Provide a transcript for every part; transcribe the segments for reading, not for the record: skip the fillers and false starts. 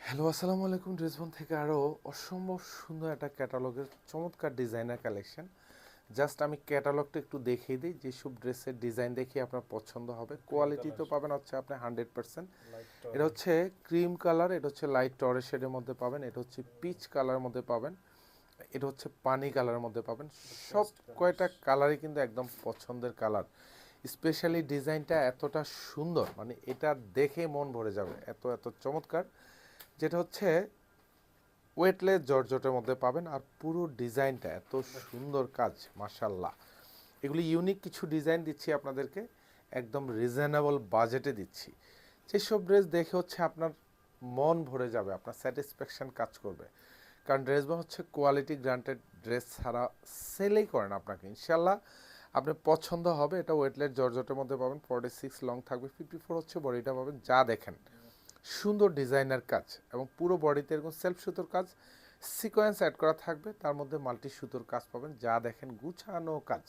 Hello, আসসালামু আলাইকুম। ড্রেসবন থেকে আরও অসম্ভব সুন্দর একটা ক্যাটালগের চমৎকার ডিজাইনার কালেকশন। জাস্ট আমি ক্যাটালগটা একটু দেখিয়ে দিই, যেসব ড্রেসের ডিজাইন দেখে আপনার পছন্দ হবে। কোয়ালিটি তো পাবেন হচ্ছে আপনি 100%। এটা হচ্ছে ক্রিম কালার, এটা হচ্ছে লাইট টরে শেডের মধ্যে পাবেন, এটা হচ্ছে পিচ কালারের মধ্যে পাবেন, এটা হচ্ছে পানি কালারের মধ্যে পাবেন। সব কয়টা কালারই কিন্তু একদম পছন্দের কালার। স্পেশালি ডিজাইনটা এতটা সুন্দর, মানে এটা দেখে মন ভরে যাবে, এত এত চমৎকার। যেটা হচ্ছে ওয়েটলেস জর্জেটের মধ্যে পাবেন, আর পুরো ডিজাইনটা এত সুন্দর কাজ, মাশাল্লাহ। এগুলি ইউনিক কিছু ডিজাইন দিচ্ছি আপনাদেরকে, একদম রিজনেবল বাজেটে দিচ্ছি। যেসব ড্রেস দেখে হচ্ছে আপনার মন ভরে যাবে, আপনার স্যাটিসফ্যাকশন কাজ করবে। কারণ ড্রেসগুলো হচ্ছে কোয়ালিটি গ্রান্টেড, ড্রেস ছাড়া সেলেই করেন আপনাকে, ইনশাল্লাহ আপনি পছন্দ হবে। এটা ওয়েটলেস জর্জেটের মধ্যে পাবেন, 46 লং থাকবে, 54 হচ্ছে বডিটা পাবেন। যা দেখেন সুন্দর ডিজাইনার কাজ, এবং পুরো বডিতে এরকম সেলফ সুতোর কাজ, সিকোয়েন্স অ্যাড করা থাকবে, তার মধ্যে মাল্টি সুতোর কাজ পাবেন। যা দেখেন গুছানো কাজ।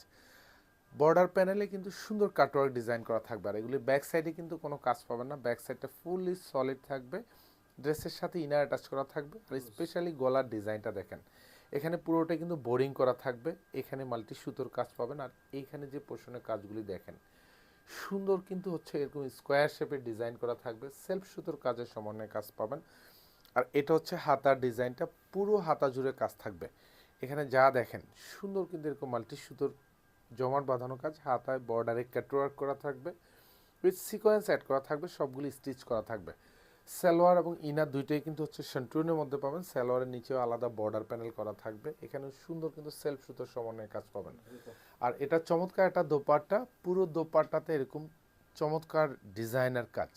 বর্ডার প্যানেলে কিন্তু সুন্দর কাটওয়ার্ক ডিজাইন করা থাকবে, আর এগুলি ব্যাক সাইডে কিন্তু কোনো কাজ পাবেন না, ব্যাক সাইডটা ফুললি সলিড থাকবে। ড্রেসের সাথে ইনার অ্যাটাচ করা থাকবে। আর স্পেশালি গলার ডিজাইনটা দেখেন, এখানে পুরোটাই কিন্তু বোরিং করা থাকবে, এখানে মাল্টি সুতোর কাজ পাবেন, আর এইখানে যে পোর্শনের কাজগুলি দেখেন সুন্দর, কিন্তু হচ্ছে এরকম স্কোয়ার শেপের ডিজাইন করা থাকবে, সেলফ সুতোর কাজের সমন্বয়ে কাজ পাবেন। আর এটা হচ্ছে হাতার ডিজাইনটা, পুরো হাতা জুড়ে কাজ থাকবে। এখানে যা দেখেন সুন্দর, কিন্তু এরকম মাল্টি সুতোর জমাট বাঁধানো কাজ, হাতায় বর্ডারে কাটওয়ার্ক করা থাকবে, উইথ সিকোয়েন্স অ্যাড করা থাকবে, সবগুলি স্টিচ করা থাকবে। সালোয়ার এবং ইনার দুইটাই কিন্তু হচ্ছে শান্টুনের মধ্যে পাবেন। সালোয়ারের নিচেও আলাদা বর্ডার প্যানেল করা থাকবে, এখানে সুন্দর কিন্তু সেলফ সুতোর সমন্বয়ে কাজ পাবেন। আর এটা চমৎকার একটা দোপাট্টা, পুরো দোপাট্টাতে এরকম চমৎকার ডিজাইনার কাজ।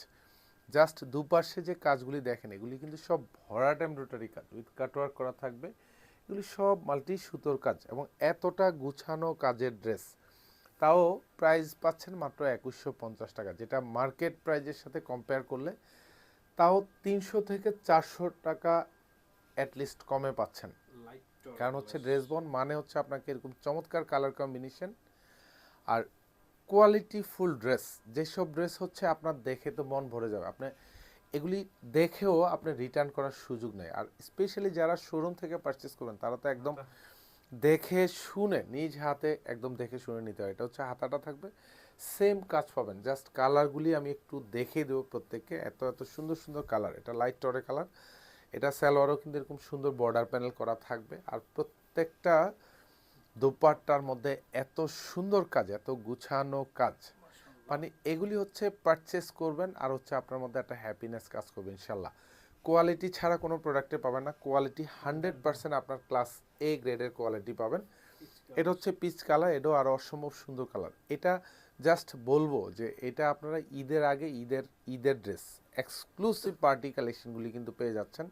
জাস্ট দুপাশে যে কাজগুলি দেখেন, এগুলি কিন্তু সব ভরাট এমব্রয়ডারি কাজ, উইথ কাটওয়ার্ক করা থাকবে। এগুলি সব মাল্টি সুতোর কাজ, এবং এতটা গুছানো কাজের ড্রেস, তাও প্রাইস পাচ্ছেন মাত্র 2150 টাকা, যেটা মার্কেট প্রাইজের সাথে কম্পেয়ার করলে তাও 300 থেকে 400 টাকা অ্যাটলিস্ট কমে পাচ্ছেন। কারণ হচ্ছে ড্রেস বন মানে হচ্ছে আপনাকে এরকম চমৎকার কালার কম্বিনেশন আর কোয়ালিটি ফুল ড্রেস। যেসব ড্রেস হচ্ছে আপনার দেখে তো মন ভরে যাবে, আপনি এগুলি দেখেও আপনি রিটার্ন করার সুযোগ নেই। আর স্পেশালি যারা শোরুম থেকে পারচেস করবেন, তারা তো একদম দেখে শুনে, নিজ হাতে একদম দেখে শুনে নিতে হয়। এটা হচ্ছে হাতাটা থাকবে, সেম কাজ পাবেন। জাস্ট কালারগুলি আমি একটু দেখিয়ে দেবো প্রত্যেককে, এত এত সুন্দর সুন্দর কালার। এটা লাইট টরে কালার, এটা সালোয়ারও কিন্তু এরকম সুন্দর বর্ডার প্যানেল করা থাকবে, আর প্রত্যেকটা দোপাট্টার মধ্যে এত সুন্দর কাজ, এত গুছানো কাজ, মানে এগুলি হচ্ছে পারচেস করবেন আর হচ্ছে আপনার মধ্যে একটা হ্যাপিনেস কাজ করবে ইনশাল্লাহ। কোয়ালিটি ছাড়া কোনো প্রোডাক্টে পাবেন না, কোয়ালিটি 100% আপনার ক্লাস এ গ্রেডের কোয়ালিটি পাবেন। এটা হচ্ছে পিচ কালার, এটাও আরও অসম্ভব সুন্দর কালার। এটা জাস্ট বলবো যে এটা আপনারা ঈদের আগে, ঈদের ড্রেস এক্সক্লুসিভ পার্টি কালেকশনগুলি কিন্তু পেয়ে যাচ্ছেন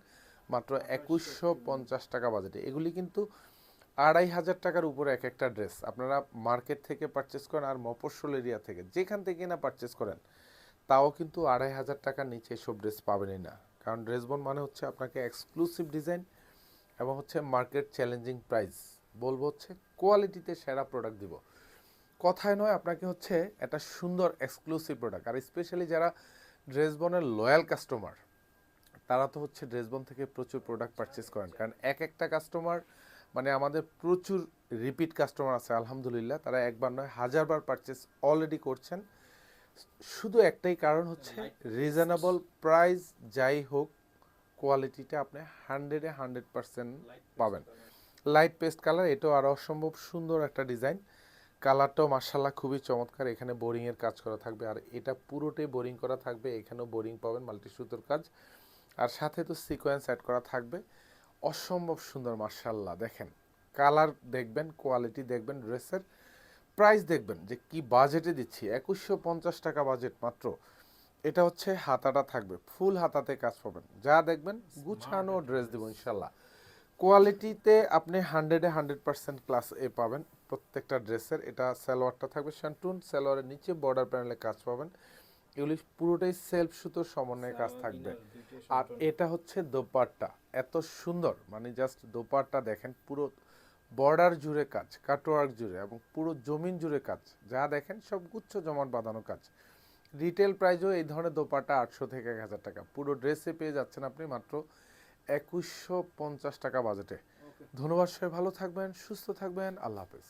মাত্র 2150 টাকা বাজেটে। এগুলি কিন্তু 2500 টাকার উপরে এক একটা ড্রেস। আপনারা মার্কেট থেকে পারচেস করেন আর মফস্বল এরিয়া থেকে, যেখান থেকে না পারচেস করেন, তাও কিন্তু 2500 টাকার নিচে এসব ড্রেস পাবেনই না। কারণ ড্রেস বন মানে হচ্ছে আপনাকে এক্সক্লুসিভ ডিজাইন, এবং হচ্ছে মার্কেট চ্যালেঞ্জিং প্রাইস। বলবো হচ্ছে কোয়ালিটিতে সেরা প্রোডাক্ট দিব, কথায় নয়, আপনাকে হচ্ছে একটা সুন্দর এক্সক্লুসিভ প্রোডাক্ট। আর স্পেশালি যারা ড্রেস বনের লয়াল কাস্টমার, তারা তো হচ্ছে ড্রেসবন থেকে প্রচুর প্রোডাক্ট পারচেস করেন। কারণ এক একটা কাস্টমার, মানে আমাদের প্রচুর রিপিট কাস্টমার আছে আলহামদুলিল্লাহ, তারা একবার নয় হাজারবার পারচেস অলরেডি করছেন। শুধু একটাই কারণ হচ্ছে রিজনেবল প্রাইস। যাই হোক, কোয়ালিটিটা আপনি 100% পাবেন। লাইট পেস্ট কালার, এটাও আরও অসম্ভব সুন্দর একটা ডিজাইন। কালারটাও মার্শাল্লাহ খুবই চমৎকার, এখানে বোরিংয়ের কাজ করা থাকবে, আর এটা পুরোটাই বোরিং করা থাকবে, এখানেও বোরিং পাবেন, মাল্টি সুতোর কাজ, আর সাথে তো সিকোয়েন্স অ্যাড করা থাকবে। অসম্ভব সুন্দর মার্শাল্লাহ। দেখেন কালার দেখবেন, কোয়ালিটি দেখবেন, ড্রেসের প্রাইস দেখবেন যে কি বাজেটে দিচ্ছি, 2150 টাকা বাজেট মাত্র। এটা হচ্ছে হাতাটা থাকবে, ফুল হাতাতে কাজ পাবেন, যা দেখবেন গুছানো ড্রেস দেবো ইনশাল্লাহ। কোয়ালিটিতে আপনি 100% ক্লাস এ পাবেন প্রত্যেকটা ড্রেসের। এটা সালোয়ারটা থাকবে শান্টুন, সালোয়ারের নিচে বর্ডার প্যানেলে কাজ পাবেন, এগুলি পুরোটাই সেলফ সুতোর সমন্বয়ে কাজ থাকবে। আর এটা হচ্ছে দোপাট্টা, এত সুন্দর, মানে জাস্ট দোপাট্টা দেখেন, পুরো বর্ডার জুড়ে কাজ, কাটওয়ার্ক জুড়ে, এবং পুরো জমিন জুড়ে কাজ, যা দেখেন সব গুচ্ছ জমাট বাঁধানো কাজ। রিটেল প্রাইসও এই ধরনের দোপাট্টা 800 থেকে 1000 টাকা, পুরো ড্রেসে পেয়ে যাচ্ছেন আপনি মাত্র 2150 টাকা বাজেটে। ওকে। ধন্যবাদ, সবাই ভালো থাকবেন, সুস্থ থাকবেন, আল্লাহ হাফেজ।